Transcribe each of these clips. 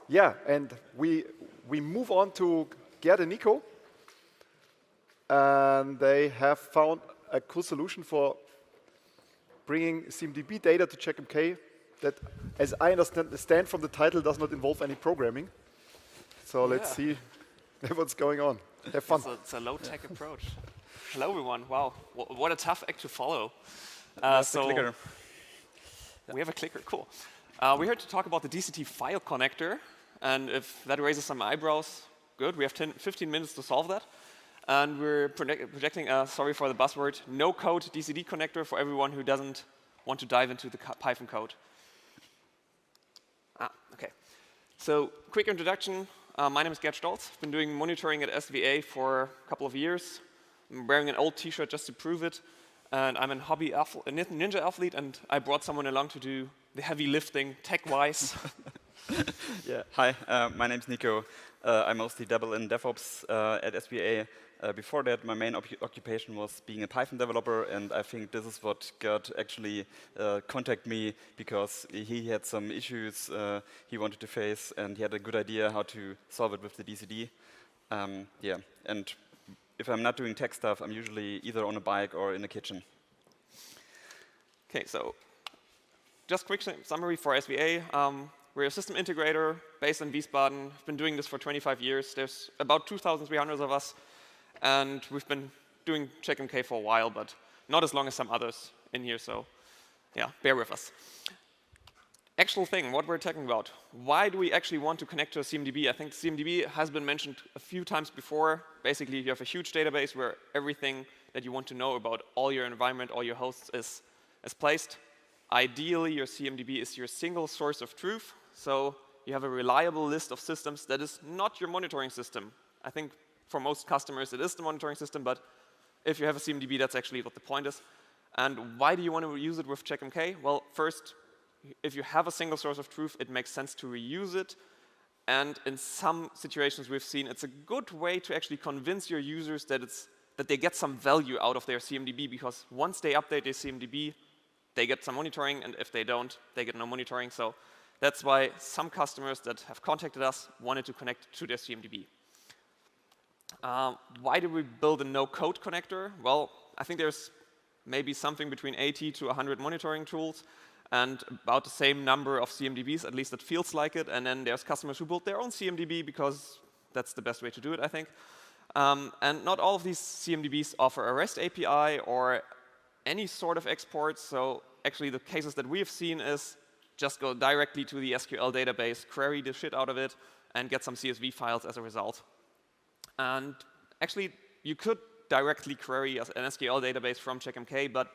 yeah, and we move on to Gerd and Nico. And they have found a cool solution for bringing CMDB data to Checkmk that, as I understand from the title, does not involve any programming. So let's see what's going on. Have fun. It's a low-tech approach. Hello, everyone. Wow, what a tough act to follow. So clicker. We have a clicker, cool. We're here to talk about the DCD file connector. And if that raises some eyebrows, good. We have 15 minutes to solve that. And we're projecting, sorry for the buzzword, no-code DCD connector for everyone who doesn't want to dive into the Python code. OK. So quick introduction. My name is Gerd Stolz. I've been doing monitoring at SVA for a couple of years. I'm wearing an old T-shirt just to prove it. And I'm a hobby ninja athlete, and I brought someone along to do the heavy lifting tech-wise. Yeah. Hi, my name's Nico. I mostly dabble in DevOps at SVA. Before that, my main occupation was being a Python developer, and I think this is what Gerd actually contacted me because he had some issues he wanted to face, and he had a good idea how to solve it with the DCD. Yeah, and if I'm not doing tech stuff, I'm usually either on a bike or in the kitchen. OK, so just quick summary for SVA. We're a system integrator based in Wiesbaden. We've been doing this for 25 years. There's about 2,300 of us. And we've been doing Checkmk for a while, but not as long as some others in here. So yeah, bear with us. Actual thing, what we're talking about. Why do we actually want to connect to a CMDB? I think CMDB has been mentioned a few times before. Basically, you have a huge database where everything that you want to know about all your environment, all your hosts is placed. Ideally, your CMDB is your single source of truth. So you have a reliable list of systems that is not your monitoring system. I think for most customers, it is the monitoring system. But if you have a CMDB, that's actually what the point is. And why do you want to use it with Checkmk? Well, first, if you have a single source of truth, it makes sense to reuse it. And in some situations we've seen, it's a good way to actually convince your users that they get some value out of their CMDB, because once they update their CMDB, they get some monitoring, and if they don't, they get no monitoring. So that's why some customers that have contacted us wanted to connect to their CMDB. Why did we build a no-code connector? Well, I think there's maybe something between 80 to 100 monitoring tools and about the same number of CMDBs, at least it feels like it. And then there's customers who build their own CMDB because that's the best way to do it, I think. And not all of these CMDBs offer a REST API or any sort of export. So actually, the cases that we have seen is just go directly to the SQL database, query the shit out of it, and get some CSV files as a result. And actually, you could directly query an SQL database from Checkmk, but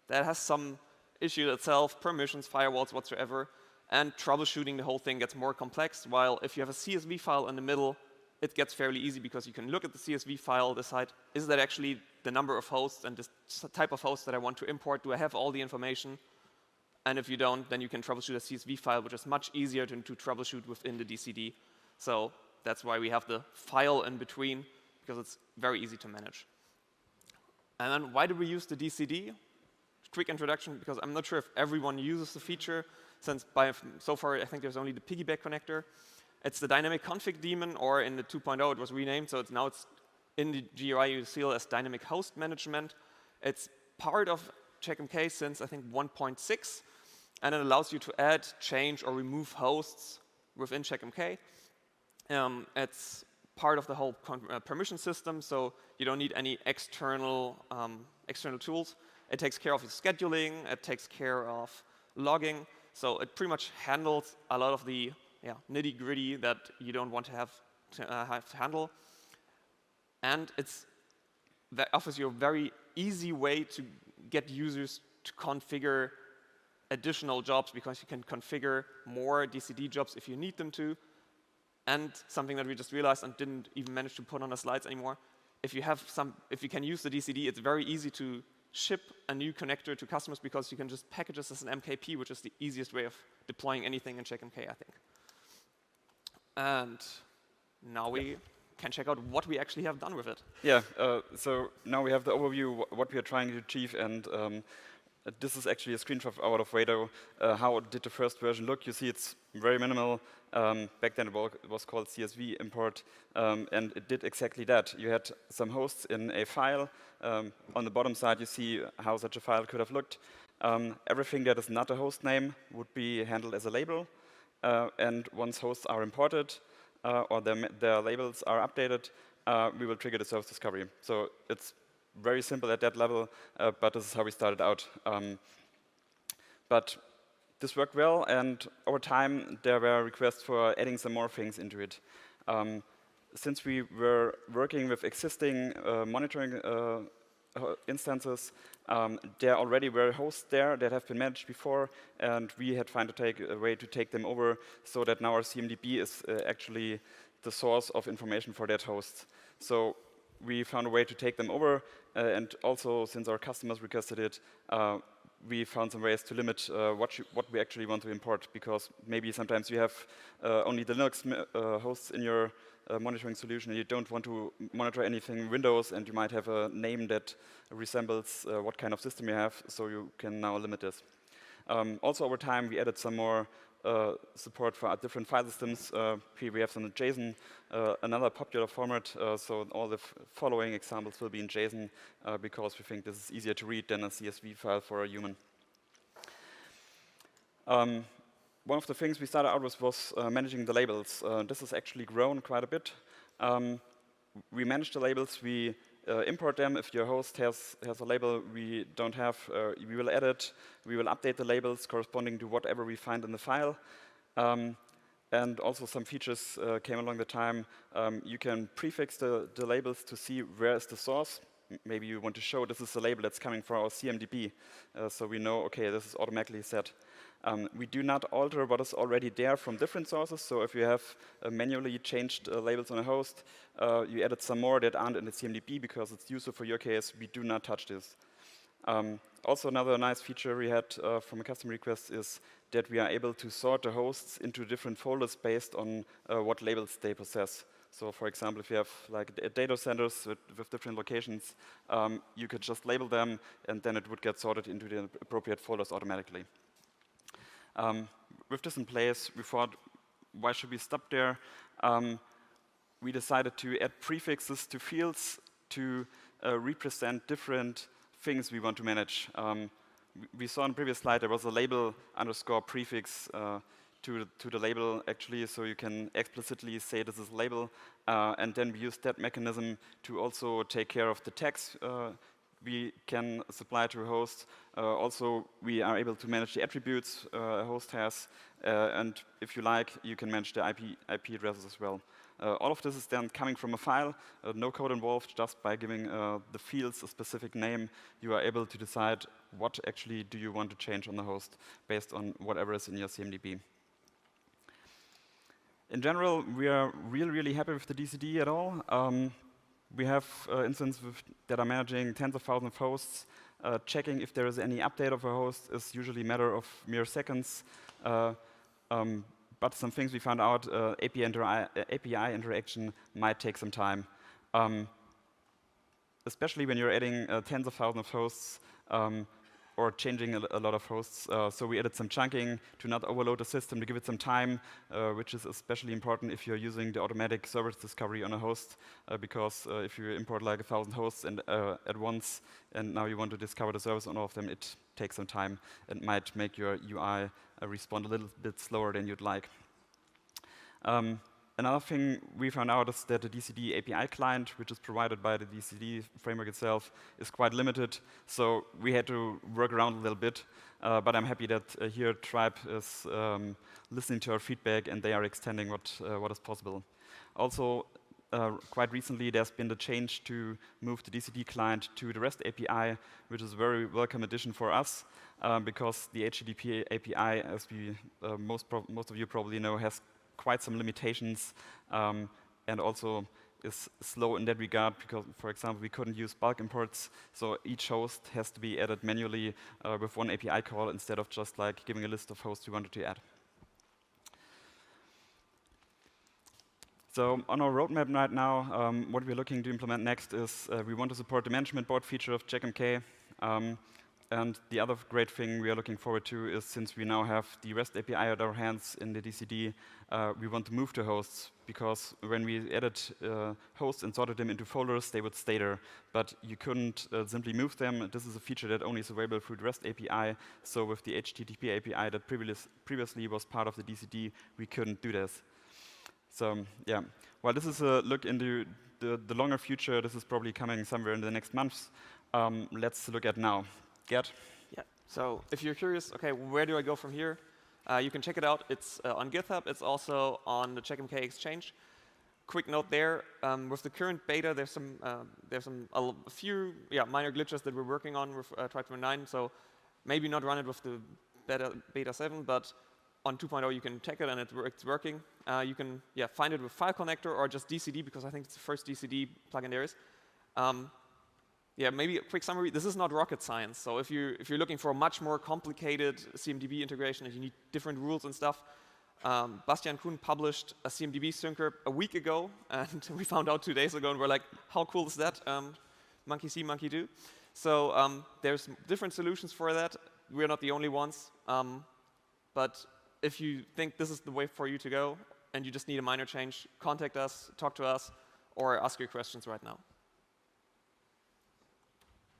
that has some issues itself, permissions, firewalls, whatsoever. And troubleshooting the whole thing gets more complex, while if you have a CSV file in the middle, it gets fairly easy because you can look at the CSV file, decide, is that actually the number of hosts and this type of host that I want to import? Do I have all the information? And if you don't, then you can troubleshoot a CSV file, which is much easier to troubleshoot within the DCD. So that's why we have the file in between, because it's very easy to manage. And then why do we use the DCD? Quick introduction, because I'm not sure if everyone uses the feature, since so far I think there's only the piggyback connector. It's the dynamic config daemon, or in the 2.0 it was renamed, so now it's in the GUI you see it as dynamic host management. It's part of Checkmk since I think 1.6, and it allows you to add, change, or remove hosts within Checkmk. It's part of the whole permission system, so you don't need any external tools. It takes care of your scheduling, it takes care of logging, so it pretty much handles a lot of the nitty-gritty that you don't want to have to handle. And that offers you a very easy way to get users to configure additional jobs, because you can configure more DCD jobs if you need them to. And something that we just realized and didn't even manage to put on the slides anymore, if you can use the DCD, it's very easy to ship a new connector to customers, because you can just package this as an MKP, which is the easiest way of deploying anything in Checkmk, I think. And now we can check out what we actually have done with it. Yeah, so now we have the overview what we are trying to achieve, and This is actually a screenshot out of Wado. How did the first version look? You see it's very minimal. Back then it was called CSV import, and it did exactly that. You had some hosts in a file. On the bottom side, you see how such a file could have looked. Everything that is not a host name would be handled as a label. And once hosts are imported or their labels are updated, we will trigger the service discovery. So it's very simple at that level, but this is how we started out. But this worked well, and over time, there were requests for adding some more things into it. Since we were working with existing monitoring instances, there already were hosts there that have been managed before, and we had found a way to take them over so that now our CMDB is actually the source of information for that host. So we found a way to take them over, and also, since our customers requested it, we found some ways to limit what we actually want to import, because maybe sometimes you have only the Linux hosts in your monitoring solution, and you don't want to monitor anything Windows, and you might have a name that resembles what kind of system you have, so you can now limit this. Also, over time, we added some more support for different file systems. Here we have some JSON, another popular format, so all the following examples will be in JSON because we think this is easier to read than a CSV file for a human. One of the things we started out with was managing the labels. This has actually grown quite a bit. We manage the labels, we import them. If your host has a label we don't have, we will add it. We will update the labels corresponding to whatever we find in the file. And also some features came along the time. You can prefix the labels to see where is the source. Maybe you want to show this is a label that's coming from our CMDB. So we know, okay, this is automatically set. We do not alter what is already there from different sources. So if you have manually changed labels on a host, you added some more that aren't in the CMDB because it's useful for your case, we do not touch this. Also, another nice feature we had from a customer request is that we are able to sort the hosts into different folders based on what labels they possess. So for example, if you have like data centers with different locations, you could just label them, and then it would get sorted into the appropriate folders automatically. With this in place, we thought, why should we stop there? We decided to add prefixes to fields to represent different things we want to manage. We saw in the previous slide there was a label underscore prefix to the label, actually, so you can explicitly say this is a label, and then we use that mechanism to also take care of the tags we can supply to a host. Also, we are able to manage the attributes a host has, and if you like, you can manage the IP addresses as well. All of this is then coming from a file, no code involved. Just by giving the fields a specific name, you are able to decide what actually do you want to change on the host based on whatever is in your CMDB. In general, we are really, really happy with the DCD at all. We have instances that are managing tens of thousands of hosts. Checking if there is any update of a host is usually a matter of mere seconds. But some things we found out, API interaction might take some time. Especially when you're adding tens of thousands of hosts or changing a lot of hosts. So we added some chunking to not overload the system, to give it some time, which is especially important if you're using the automatic service discovery on a host, because if you import like 1,000 hosts at once, and now you want to discover the service on all of them, it takes some time and might make your UI respond a little bit slower than you'd like. Another thing we found out is that the DCD API client, which is provided by the DCD framework itself, is quite limited. So we had to work around a little bit. But I'm happy that here Tribe is listening to our feedback, and they are extending what is possible. Also, quite recently, there's been the change to move the DCD client to the REST API, which is a very welcome addition for us, because the HTTP API, as most of you probably know, has quite some limitations, and also is slow in that regard because, for example, we couldn't use bulk imports, so each host has to be added manually with one API call instead of just like giving a list of hosts you wanted to add. So on our roadmap right now, what we're looking to implement next is we want to support the management board feature of Checkmk. And the other great thing we are looking forward to is, since we now have the REST API at our hands in the DCD, we want to move to hosts, because when we added hosts and sorted them into folders, they would stay there. But you couldn't simply move them. This is a feature that only is available through the REST API. So with the HTTP API that previously was part of the DCD, we couldn't do this. So yeah, while this is a look into the longer future, this is probably coming somewhere in the next months. Let's look at now. Gerd? Yeah. So if you're curious, okay, where do I go from here? You can check it out. It's on GitHub. It's also on the Checkmk exchange. Quick note there: with the current beta, there's a few minor glitches that we're working on with Try.9. So maybe not run it with the beta 7, but on 2.0 you can check it and it's working. You can find it with File Connector or just DCD, because I think it's the first DCD plugin there is. Maybe a quick summary. This is not rocket science. So if you're looking for a much more complicated CMDB integration and you need different rules and stuff, Bastian Kuhn published a CMDB syncer a week ago, and we found out 2 days ago, and we're like, how cool is that? Monkey see, monkey do. So there's different solutions for that. We're not the only ones. But if you think this is the way for you to go and you just need a minor change, contact us, talk to us, or ask your questions right now.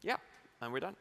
Yeah, and we're done.